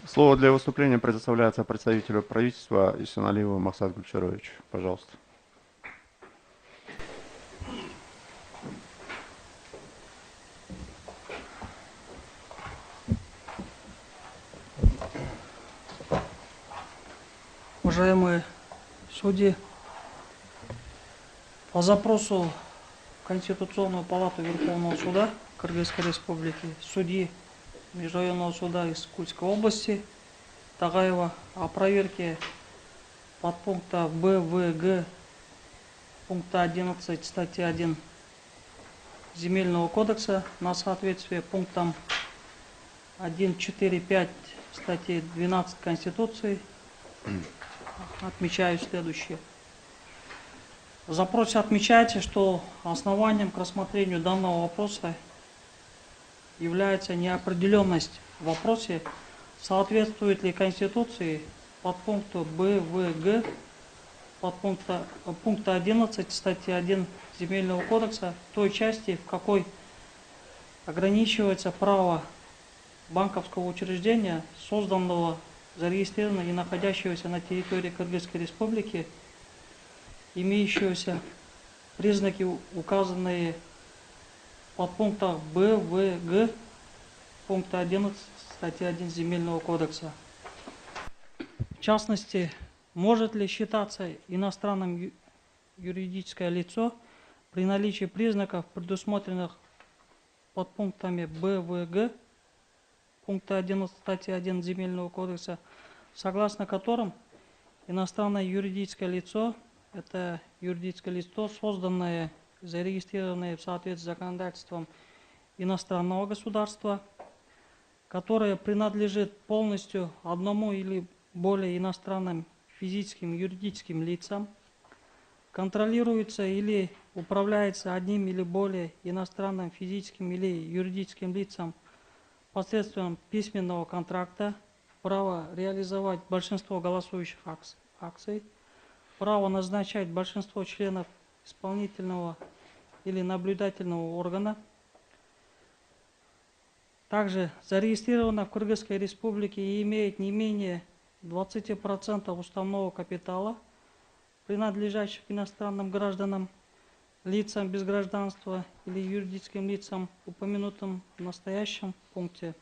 Слово для выступления предоставляется представителю правительства Исеналиеву Максат Гульчарович. Пожалуйста. Уважаемые судьи, по запросу в Конституционную палату Верховного суда Кыргызской Республики судьи Межрайонного суда Искульской области Тагаева о проверке подпункта Б, В, Г пункта 11 статьи 1 Земельного кодекса на соответствие пунктам 1, 4, 5 статьи 12 Конституции отмечаю следующее. В запросе отмечается, что основанием к рассмотрению данного вопроса является неопределенность в вопросе, соответствует ли Конституции подпункту Б, В, Г пункта 11 статьи 1 Земельного кодекса той части, в какой ограничивается право банковского учреждения, созданного, зарегистрированного и находящегося на территории Кыргызской Республики, имеющегося признаки, указанные подпункта Б, В, Г пункта 11 статьи 1 Земельного кодекса. В частности, может ли считаться иностранным юридическое лицо при наличии признаков, предусмотренных подпунктами Б, В, Г пункта 11 статьи 1 Земельного кодекса, согласно которым иностранное юридическое лицо – это юридическое лицо, созданное, зарегистрированное в соответствии с законодательством иностранного государства, которое принадлежит полностью одному или более иностранным физическим и юридическим лицам, контролируется или управляется одним или более иностранным физическим или юридическим лицам посредством письменного контракта, право реализовать большинство голосующих акций, право назначать большинство членов исполнительного или наблюдательного органа, также зарегистрировано в Кыргызской Республике и имеет не менее 20% уставного капитала, принадлежащих иностранным гражданам, лицам без гражданства или юридическим лицам, упомянутым в настоящем пункте,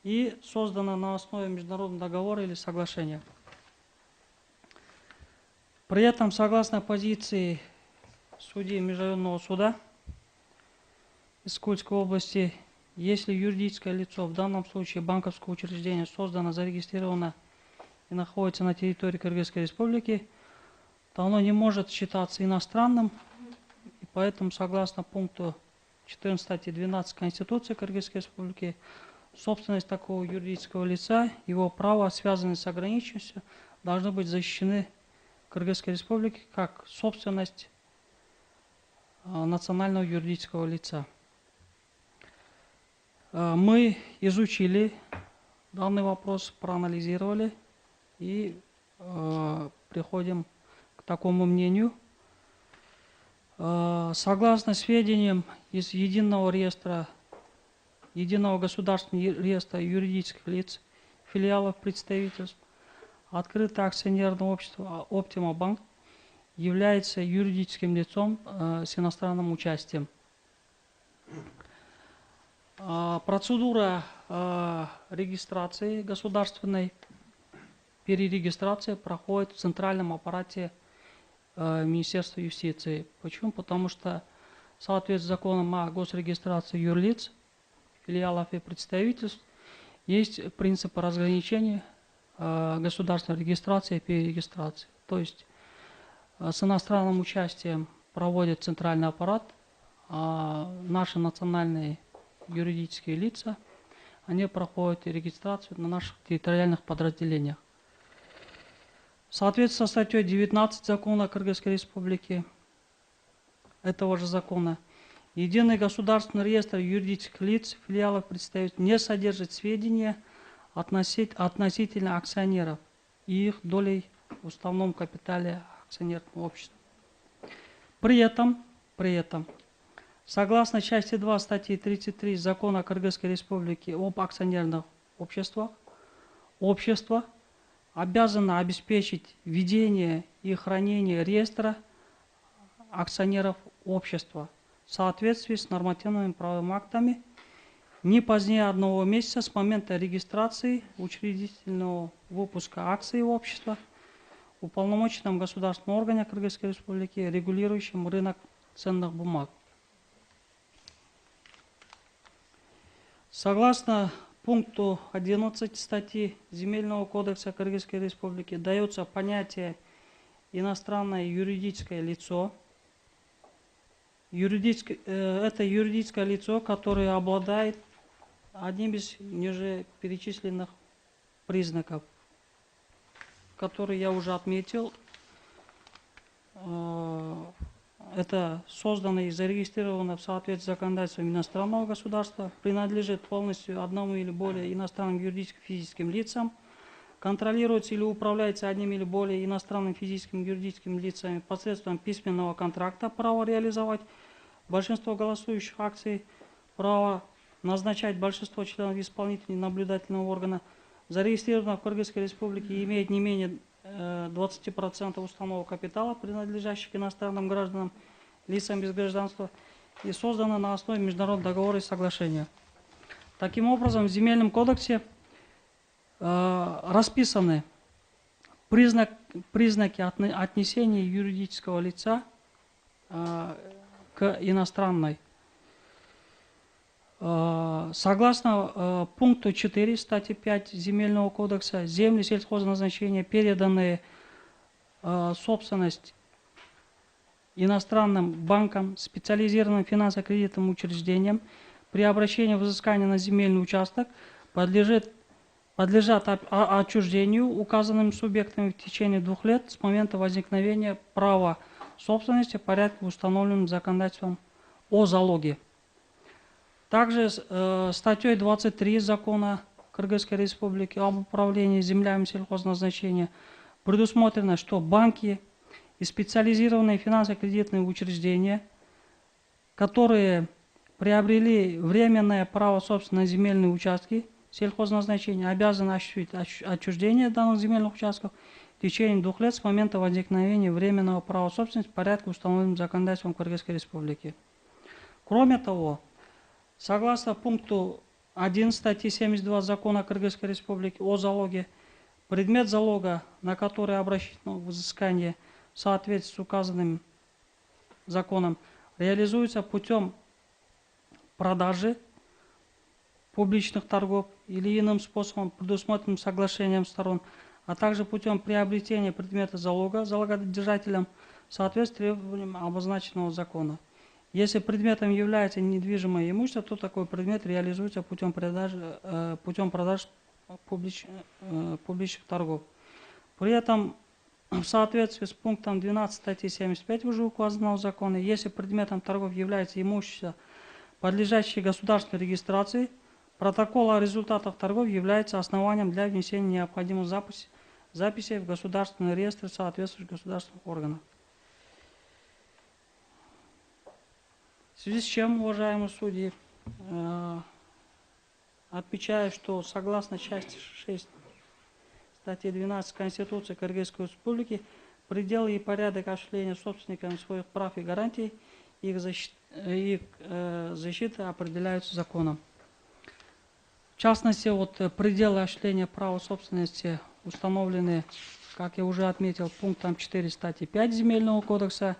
и создано на основе международного договора или соглашения. При этом, согласно позиции судьи Межрайонного суда Искульской области, если юридическое лицо, в данном случае банковское учреждение, создано, зарегистрировано и находится на территории Кыргызской Республики, то оно не может считаться иностранным, и поэтому, согласно пункту 14 статьи 12 Конституции Кыргызской Республики, собственность такого юридического лица, его права, связанные с ограниченностью, должны быть защищены в Кыргызской Республике как собственность национального юридического лица. Мы изучили данный вопрос, проанализировали и приходим к такому мнению. Согласно сведениям из единого государственного реестра юридических лиц, филиалов представительств, открытое акционерное общество «Оптима Банк» является юридическим лицом с иностранным участием. Процедура регистрации государственной, перерегистрации проходит в центральном аппарате Министерства юстиции. Почему? Потому что в соответствии с законом о госрегистрации юрлиц, филиалов и представительств есть принципы разграничения государственной регистрации и перерегистрации. То есть с иностранным участием проводит центральный аппарат, а наши национальные юридические лица, они проходят регистрацию на наших территориальных подразделениях. В соответствии со статьей 19 закона Кыргызской Республики, этого же закона, единый государственный реестр юридических лиц, филиалов, представительств не содержит сведения относительно акционеров и их долей в уставном капитале акционерного общества. При этом, согласно части 2 статьи 33 закона Кыргызской Республики об акционерных обществах, общество обязано обеспечить ведение и хранение реестра акционеров общества в соответствии с нормативными правовыми актами не позднее 1 месяца с момента регистрации учредительного выпуска акций общества в уполномоченном государственном органе Кыргызской Республики, регулирующем рынок ценных бумаг. Согласно пункту 11 статьи Земельного кодекса Кыргызской Республики дается понятие иностранное юридическое лицо. Это юридическое лицо, которое обладает одним из ниже перечисленных признаков, которые я уже отметил. Это создано и зарегистрировано в соответствии с законодательством иностранного государства, принадлежит полностью одному или более иностранным юридическим физическим лицам, контролируется или управляется одним или более иностранным физическим юридическим лицами посредством письменного контракта, право реализовать большинство голосующих акций, право назначать большинство членов исполнительного и наблюдательного органа, зарегистрировано в Кыргызской Республике и имеет не менее 20% уставного капитала, принадлежащих иностранным гражданам, лицам без гражданства, и создано на основе международных договоров и соглашения. Таким образом, в Земельном кодексе расписаны признаки отнесения юридического лица к иностранной. Согласно пункту 4 статьи 5 Земельного кодекса, земли сельхозназначения, переданные собственность иностранным банкам, специализированным финансово-кредитным учреждениям, при обращении взыскания на земельный участок подлежат отчуждению указанными субъектами в течение 2 лет с момента возникновения права собственности в порядке, установленном законодательством о залоге. Также статьей 23 закона Кыргызской Республики об управлении землями сельхозназначения предусмотрено, что банки и специализированные финансово-кредитные учреждения, которые приобрели временное право собственности на земельные участки сельхозназначения, обязаны осуществить отчуждение данных земельных участков в течение 2 лет с момента возникновения временного права собственности в порядке, установленном законодательством Кыргызской Республики. Кроме того, согласно пункту 1 статьи 72 закона Кыргызской Республики о залоге, предмет залога, на который обращено взыскание в соответствии с указанным законом, реализуется путем продажи, публичных торгов или иным способом, предусмотренным соглашением сторон, а также путем приобретения предмета залога залогодержателем в соответствии с требованиям обозначенного закона. Если предметом является недвижимое имущество, то такой предмет реализуется путем продаж публичных торгов. При этом в соответствии с пунктом 12 статьи 75 уже указанного закона, если предметом торгов является имущество, подлежащее государственной регистрации, протокол о результатах торгов является основанием для внесения необходимых записей в государственный реестр соответствующих государственных органов. В связи с чем, уважаемые судьи, отмечаю, что согласно части 6 статьи 12 Конституции Кыргызской Республики пределы и порядок осуществления собственниками своих прав и гарантий их защиты определяются законом. В частности, пределы осуществления права собственности установлены, как я уже отметил, пунктом 4 статьи 5 Земельного кодекса.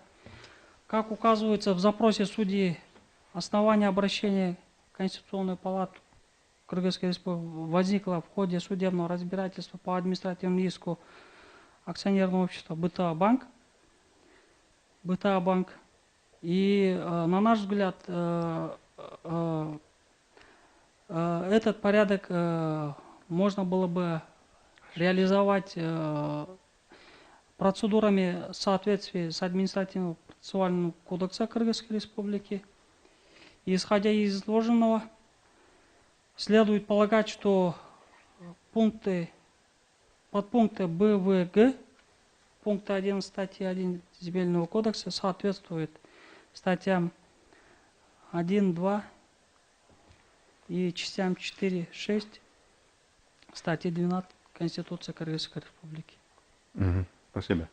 Как указывается в запросе судьи, основание обращения в Конституционную палату Кыргызской Республики возникло в ходе судебного разбирательства по административному иску акционерного общества БТА Банк. И на наш взгляд, этот порядок можно было бы реализовать процедурами в соответствии с административным процессуальным кодексом Кыргызской Республики. И, исходя из изложенного, следует полагать, что подпункты Б, В, Г пункта 11 статьи 1 Земельного кодекса соответствуют статьям 1, 2 и частям 4, 6 статьи 12 Конституции Кыргызской Республики. Мгм. Спасибо.